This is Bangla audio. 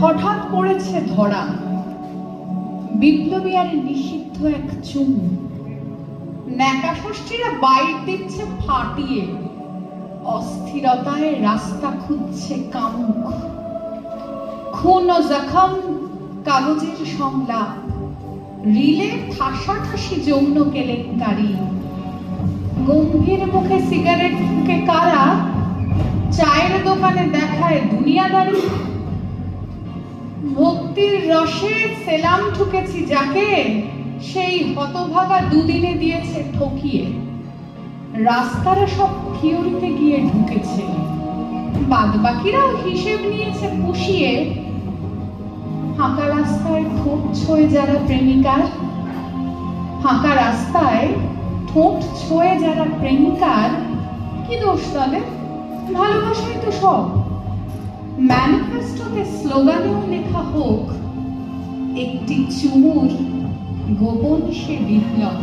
হঠাৎ পড়েছে ধরা বিপ্লবী আর নিষিদ্ধ এক চুমু। ন্যাকা ষষ্ঠীরা বাইর দিচ্ছে ফাটিয়ে, অস্থিরতায় রাস্তা খুঁজছে কামুক। খুন ও জখম কাগজের সংলাপ, রিলে ঠাসাঠাসি যৌন কেলেঙ্কারি। গম্ভীর মুখে সিগারেট ফুঁকে কারা চায়ের দোকানে দেখায় দুনিয়াদারি। ভক্তির রসে সেলাম ঠুকেছি যাকে, সেই হতভাগা দুদিনে দিয়েছে ঠকিয়ে। রাস্তারা সব থিওরিতে গিয়ে ঢুকেছে, বাদবাকিরাও হিসেব নিয়েছে পুষিয়ে। ফাঁকা রাস্তায় ঠোঁট ছোঁয়ে যারা প্রেমিকার, ফাঁকা রাস্তায় ঠোঁট ছোঁয়ে যারা প্রেমিকার, কি দোষ তাদের? ভালোবাসাই তো সব। ম্যানিফেস্টোতে স্লোগানেও লেখা হোক, একটি চুমুর গোপন সে বিপ্লব।